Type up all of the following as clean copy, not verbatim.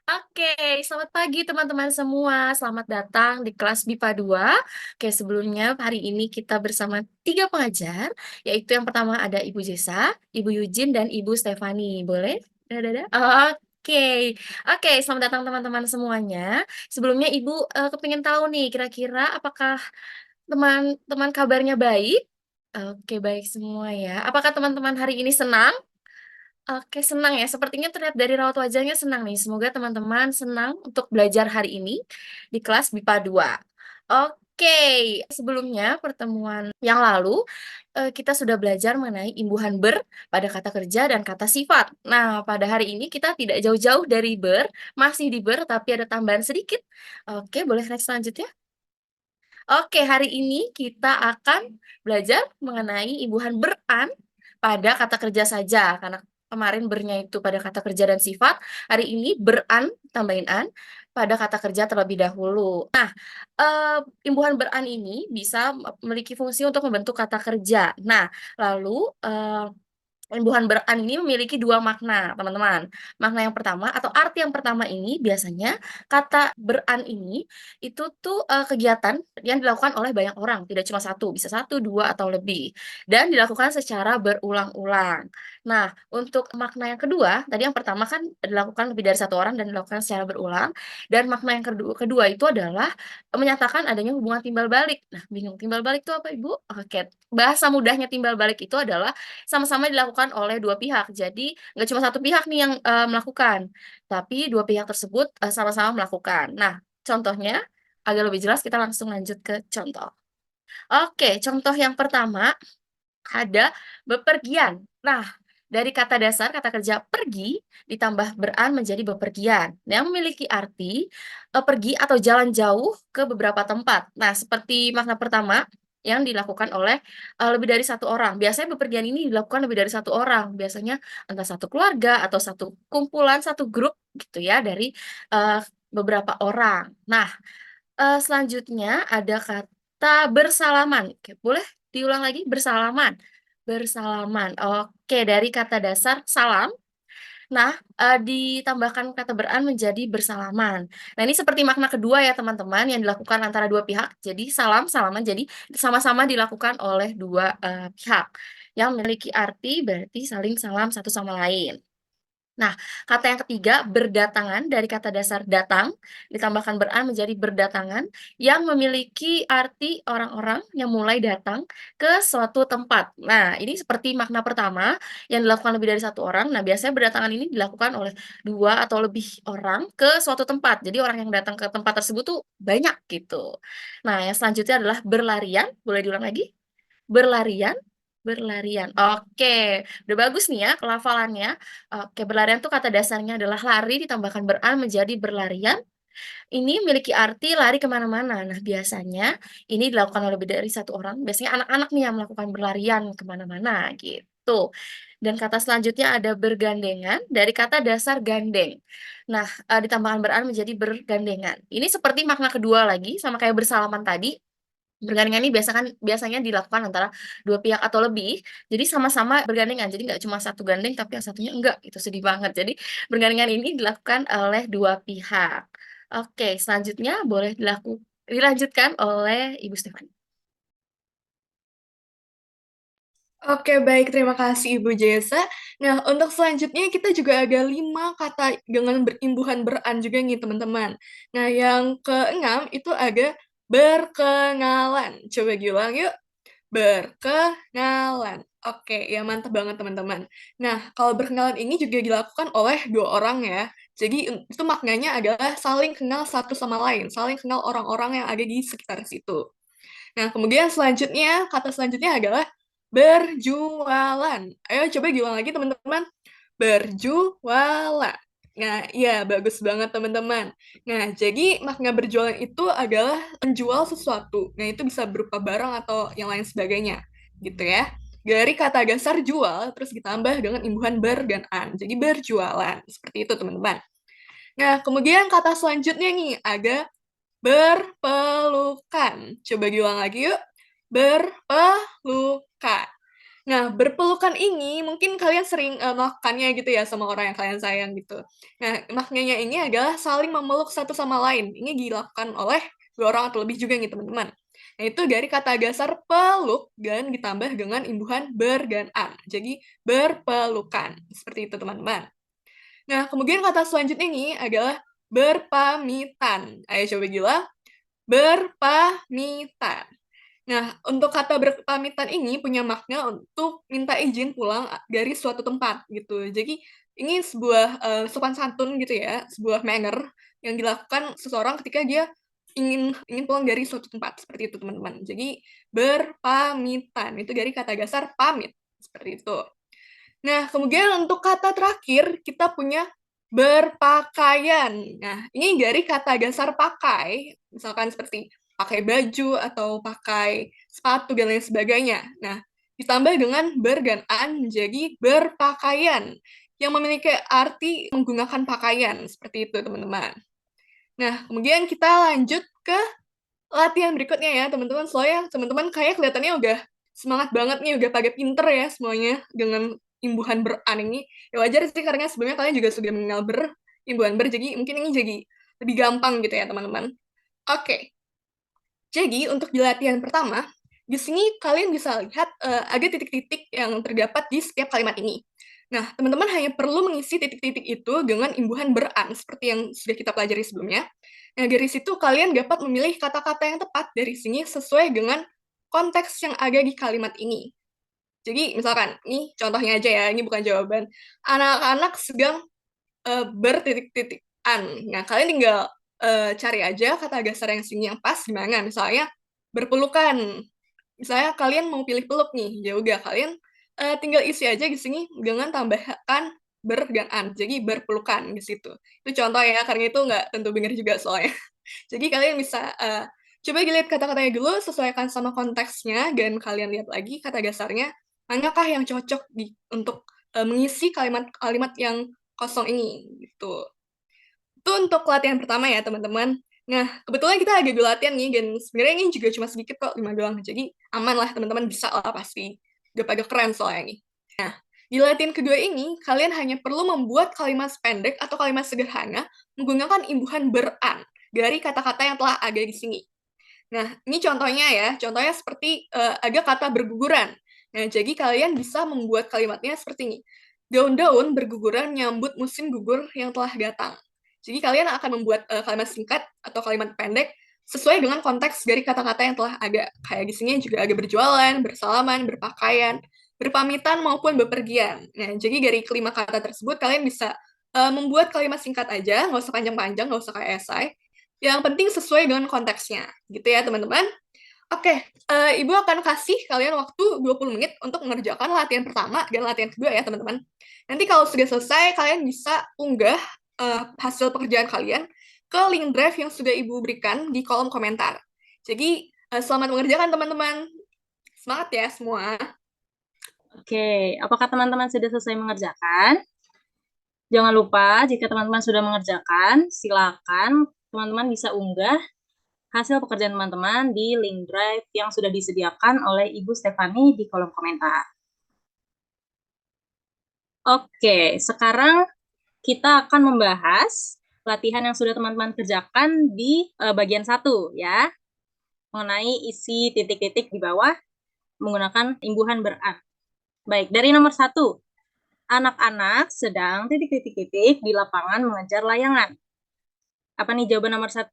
Oke, selamat pagi teman-teman semua. Selamat datang di kelas MIPA 2. Oke, sebelumnya hari ini kita bersama 3 pengajar, yaitu yang pertama ada Ibu Jesa, Ibu Yujin, dan Ibu Stefani. Boleh? Dadah. Oke. Oke, selamat datang teman-teman semuanya. Sebelumnya Ibu kepingin tahu nih, kira-kira apakah teman-teman kabarnya baik? Oke, baik semua ya. Apakah teman-teman hari ini senang? Oke, senang ya. Sepertinya terlihat dari raut wajahnya senang nih. Semoga teman-teman senang untuk belajar hari ini di kelas MIPA 2. Oke, sebelumnya pertemuan yang lalu kita sudah belajar mengenai imbuhan ber pada kata kerja dan kata sifat. Nah, pada hari ini kita tidak jauh-jauh dari ber, masih di ber tapi ada tambahan sedikit. Oke, boleh next selanjutnya? Oke, hari ini kita akan belajar mengenai imbuhan beran pada kata kerja saja. Karena kemarin bernya itu pada kata kerja dan sifat, hari ini beran, tambahin an, pada kata kerja terlebih dahulu. Nah, imbuhan beran ini bisa memiliki fungsi untuk membentuk kata kerja. Nah, lalu imbuhan beran ini memiliki dua makna, teman-teman. Makna yang pertama atau arti yang pertama ini biasanya kata beran ini itu tuh kegiatan yang dilakukan oleh banyak orang, tidak cuma satu, bisa satu, dua, atau lebih, dan dilakukan secara berulang-ulang. Nah, untuk makna yang kedua, tadi yang pertama kan dilakukan lebih dari satu orang dan dilakukan secara berulang, dan makna yang kedua itu adalah menyatakan adanya hubungan timbal balik. Nah, bingung timbal balik itu apa, Ibu? Oke, bahasa mudahnya timbal balik itu adalah sama-sama dilakukan oleh dua pihak. Jadi nggak cuma satu pihak nih yang melakukan, tapi dua pihak tersebut sama-sama melakukan. Nah, contohnya agar lebih jelas kita langsung lanjut ke contoh. Oke, contoh yang pertama ada bepergian. Nah, dari kata dasar kata kerja pergi ditambah beran menjadi bepergian yang memiliki arti pergi atau jalan jauh ke beberapa tempat. Nah, seperti makna pertama yang dilakukan oleh lebih dari satu orang. Biasanya bepergian ini dilakukan lebih dari satu orang. Biasanya entah satu keluarga atau satu kumpulan, satu grup gitu ya dari eh, beberapa orang. Nah, selanjutnya ada kata bersalaman. Oke, boleh diulang lagi? Bersalaman. Bersalaman. Oke, dari kata dasar salam. Nah, ditambahkan kata beran menjadi bersalaman. Nah, ini seperti makna kedua ya, teman-teman, yang dilakukan antara dua pihak. Jadi salam, salaman, jadi sama-sama dilakukan oleh dua pihak. Yang memiliki arti berarti saling salam satu sama lain. Nah, kata yang ketiga, berdatangan, dari kata dasar datang, ditambahkan beran menjadi berdatangan, yang memiliki arti orang-orang yang mulai datang ke suatu tempat. Nah, ini seperti makna pertama, yang dilakukan lebih dari satu orang. Nah, biasanya berdatangan ini dilakukan oleh dua atau lebih orang ke suatu tempat. Jadi orang yang datang ke tempat tersebut tuh banyak gitu. Nah, yang selanjutnya adalah berlarian. Boleh diulang lagi? Berlarian, berlarian. Oke, udah bagus nih ya pelafalannya. Oke, berlarian tuh kata dasarnya adalah lari ditambahkan beran menjadi berlarian. Ini memiliki arti lari kemana-mana. Nah, biasanya ini dilakukan oleh lebih dari satu orang. Biasanya anak-anak nih yang melakukan berlarian kemana-mana gitu. Dan kata selanjutnya ada bergandengan dari kata dasar gandeng. Nah, ditambahkan beran menjadi bergandengan. Ini seperti makna kedua lagi, sama kayak bersalaman tadi. Bergandengan ini biasanya dilakukan antara dua pihak atau lebih, jadi sama-sama bergandengan, jadi nggak cuma satu gandeng tapi yang satunya enggak, itu sedih banget. Jadi bergandengan ini dilakukan oleh dua pihak. Oke, selanjutnya boleh dilanjutkan oleh Ibu Stefani. Oke, baik. Terima kasih Ibu Jesa. Nah, untuk selanjutnya kita juga ada 5 kata dengan berimbuhan beran juga nih, teman-teman. Nah, yang keenam itu ada berkenalan. Coba diulang yuk. Berkenalan. Oke, ya mantap banget teman-teman. Nah, kalau berkenalan ini juga dilakukan oleh dua orang ya. Jadi itu maknanya adalah saling kenal satu sama lain, saling kenal orang-orang yang ada di sekitar situ. Nah, kemudian selanjutnya, kata selanjutnya adalah berjualan. Ayo coba diulang lagi teman-teman. Berjualan. Nah, iya bagus banget teman-teman. Nah, jadi makna berjualan itu adalah menjual sesuatu. Nah, itu bisa berupa barang atau yang lain sebagainya. Gitu ya. Dari kata dasar jual, terus ditambah dengan imbuhan ber dan an. Jadi berjualan. Seperti itu teman-teman. Nah, kemudian kata selanjutnya nih, ada berpelukan. Coba diulang lagi yuk. Berpelukan. Nah, berpelukan ini mungkin kalian sering melakukannya gitu ya sama orang yang kalian sayang gitu. Nah, maknanya ini adalah saling memeluk satu sama lain. Ini dilakukan oleh dua orang atau lebih juga nih teman-teman. Nah, itu dari kata dasar peluk dan ditambah dengan imbuhan ber dan an. Jadi berpelukan. Seperti itu teman-teman. Nah, kemudian kata selanjutnya ini adalah berpamitan. Ayo coba gila. Berpamitan. Nah, untuk kata berpamitan ini punya makna untuk minta izin pulang dari suatu tempat gitu. Jadi ini sebuah sopan santun gitu ya, sebuah manner yang dilakukan seseorang ketika dia ingin pulang dari suatu tempat seperti itu teman-teman. Jadi berpamitan itu dari kata dasar pamit seperti itu. Nah, kemudian untuk kata terakhir kita punya berpakaian. Nah, ini dari kata dasar pakai, misalkan seperti pakai baju atau pakai sepatu dan lain sebagainya. Nah, ditambah dengan ber dan an menjadi berpakaian yang memiliki arti menggunakan pakaian seperti itu, teman-teman. Nah, kemudian kita lanjut ke latihan berikutnya ya, teman-teman. Soalnya teman-teman kayak kelihatannya udah semangat banget nih, udah pada pinter ya semuanya dengan imbuhan ber-an ini. Ya wajar sih karena sebelumnya kalian juga sudah mengenal imbuhan ber, jadi mungkin ini jadi lebih gampang gitu ya, teman-teman. Oke, jadi untuk di latihan pertama, di sini kalian bisa lihat ada titik-titik yang terdapat di setiap kalimat ini. Nah, teman-teman hanya perlu mengisi titik-titik itu dengan imbuhan ber-an, seperti yang sudah kita pelajari sebelumnya. Nah, dari situ kalian dapat memilih kata-kata yang tepat dari sini sesuai dengan konteks yang ada di kalimat ini. Jadi, misalkan, ini contohnya aja ya, ini bukan jawaban. Anak-anak sedang bertitik-titik-an. Nah, kalian tinggal cari aja kata dasar yang sini yang pas gimana. Misalnya, berpelukan. Misalnya kalian mau pilih peluk nih, ya udah kalian tinggal isi aja di sini dengan tambahkan ber dan an. Jadi berpelukan di situ. Itu contoh ya, karena itu nggak tentu benar juga soalnya. Jadi kalian bisa coba dilihat kata-katanya dulu, sesuaikan sama konteksnya, dan kalian lihat lagi kata dasarnya, manakah yang cocok untuk mengisi kalimat-kalimat yang kosong ini, gitu. Itu untuk latihan pertama ya, teman-teman. Nah, kebetulan kita lagi dua latihan nih, dan sebenarnya ini juga cuma sedikit kok, 5 doang. Jadi, aman lah, teman-teman bisa lah pasti. Udah pada keren soalnya nih. Nah, di latihan kedua ini, kalian hanya perlu membuat kalimat pendek atau kalimat sederhana menggunakan imbuhan ber-an dari kata-kata yang telah ada di sini. Nah, ini contohnya ya. Contohnya seperti ada kata berguguran. Nah, jadi kalian bisa membuat kalimatnya seperti ini. Daun-daun berguguran nyambut musim gugur yang telah datang. Jadi kalian akan membuat kalimat singkat atau kalimat pendek sesuai dengan konteks dari kata-kata yang telah ada. Kayak di sini juga ada berjualan, bersalaman, berpakaian, berpamitan maupun bepergian. Nah, jadi dari kelima kata tersebut kalian bisa membuat kalimat singkat aja, nggak usah panjang-panjang, nggak usah kayak esai. Yang penting sesuai dengan konteksnya, gitu ya teman-teman. Oke, Ibu akan kasih kalian waktu 20 menit untuk mengerjakan latihan pertama dan latihan kedua ya teman-teman. Nanti kalau sudah selesai, kalian bisa unggah hasil pekerjaan kalian ke link drive yang sudah Ibu berikan di kolom komentar. Jadi, selamat mengerjakan teman-teman. Semangat ya semua. Oke, apakah teman-teman sudah selesai mengerjakan? Jangan lupa, jika teman-teman sudah mengerjakan, silakan teman-teman bisa unggah hasil pekerjaan teman-teman di link drive yang sudah disediakan oleh Ibu Stefani di kolom komentar. Oke, sekarang kita akan membahas latihan yang sudah teman-teman kerjakan di bagian 1 ya, mengenai isi titik-titik di bawah menggunakan imbuhan ber-an. Baik, dari nomor 1. Anak-anak sedang titik-titik-titik di lapangan mengejar layangan. Apa nih jawaban nomor 1?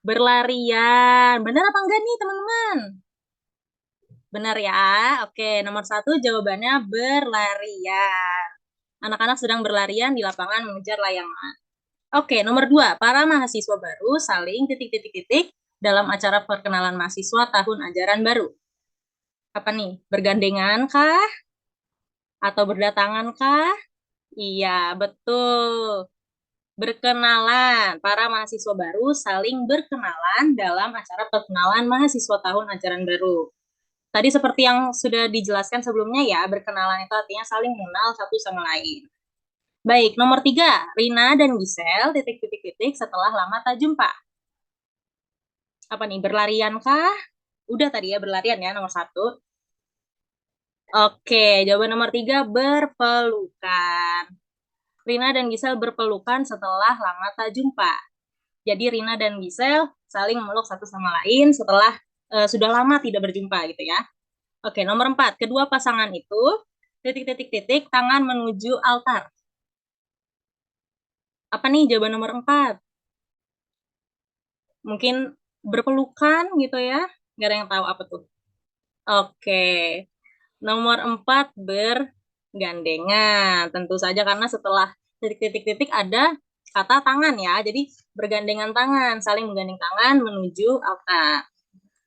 Berlarian. Benar apa enggak nih teman-teman? Benar ya. Oke, nomor 1 jawabannya berlarian. Anak-anak sedang berlarian di lapangan mengejar layangan. Oke, nomor 2. Para mahasiswa baru saling titik-titik-titik dalam acara perkenalan mahasiswa tahun ajaran baru. Apa nih? Bergandengan kah? Atau berdatangan kah? Iya, betul. Berkenalan. Para mahasiswa baru saling berkenalan dalam acara perkenalan mahasiswa tahun ajaran baru. Tadi seperti yang sudah dijelaskan sebelumnya ya, berkenalan itu artinya saling mengenal satu sama lain. Baik, nomor 3. Rina dan Gisel titik-titik-titik setelah lama tak jumpa. Apa nih, berlarian kah? Udah tadi ya, berlarian ya, nomor 1. Oke, jawaban nomor 3 berpelukan. Rina dan Gisel berpelukan setelah lama tak jumpa. Jadi Rina dan Gisel saling memeluk satu sama lain setelah sudah lama tidak berjumpa gitu ya. Oke, nomor 4. Kedua pasangan itu titik-titik-titik tangan menuju altar. Apa nih jawaban nomor 4? Mungkin berpelukan gitu ya. Gak ada yang tahu apa tuh. Oke. Nomor 4 bergandengan. Tentu saja karena setelah titik-titik-titik ada kata tangan ya. Jadi bergandengan tangan, saling menggandeng tangan menuju altar.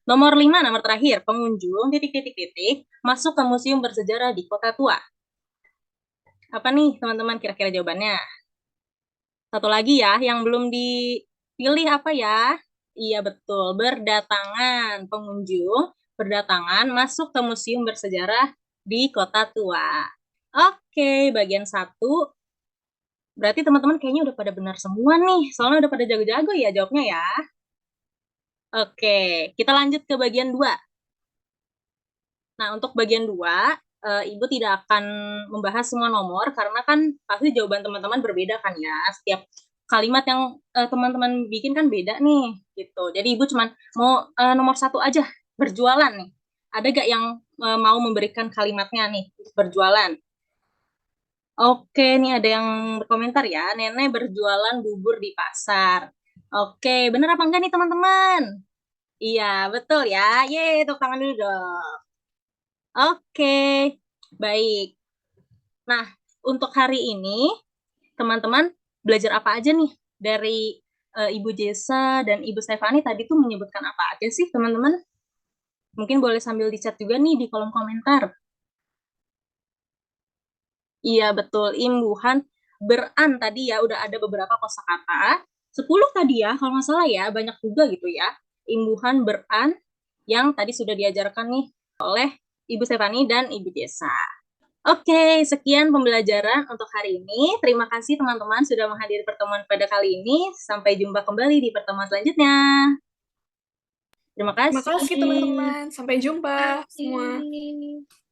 Nomor 5, nomor terakhir, pengunjung titik-titik-titik masuk ke museum bersejarah di Kota Tua. Apa nih teman-teman kira-kira jawabannya? Satu lagi ya, yang belum dipilih apa ya? Iya betul, berdatangan. Pengunjung berdatangan masuk ke museum bersejarah di Kota Tua. Oke, bagian 1. Berarti teman-teman kayaknya udah pada benar semua nih. Soalnya udah pada jago-jago ya jawabnya ya. Oke, kita lanjut ke bagian 2. Nah, untuk bagian 2, Ibu tidak akan membahas semua nomor karena kan pasti jawaban teman-teman berbeda kan ya. Setiap kalimat yang teman-teman bikin kan beda nih, gitu. Jadi Ibu cuma mau nomor 1 aja, berjualan nih. Ada gak yang mau memberikan kalimatnya nih, berjualan? Oke, nih ada yang berkomentar ya, nenek berjualan bubur di pasar. Oke, bener apa enggak nih teman-teman? Iya, betul ya. Yeay, tepuk tangan dulu dong. Oke, baik. Nah, untuk hari ini, teman-teman belajar apa aja nih dari Ibu Jesa dan Ibu Stefani tadi tuh menyebutkan apa aja sih, teman-teman? Mungkin boleh sambil dicat juga nih di kolom komentar. Iya, betul. Imbuhan beran tadi ya, udah ada beberapa kosakata. 10 tadi ya, kalau nggak salah ya, banyak juga gitu ya. Imbuhan beran yang tadi sudah diajarkan nih oleh Ibu Stefani dan Ibu Jesa. Oke, sekian pembelajaran untuk hari ini. Terima kasih teman-teman sudah menghadiri pertemuan pada kali ini. Sampai jumpa kembali di pertemuan selanjutnya. Terima Terima kasih kasih. teman-teman. Sampai jumpa semua. Kasih.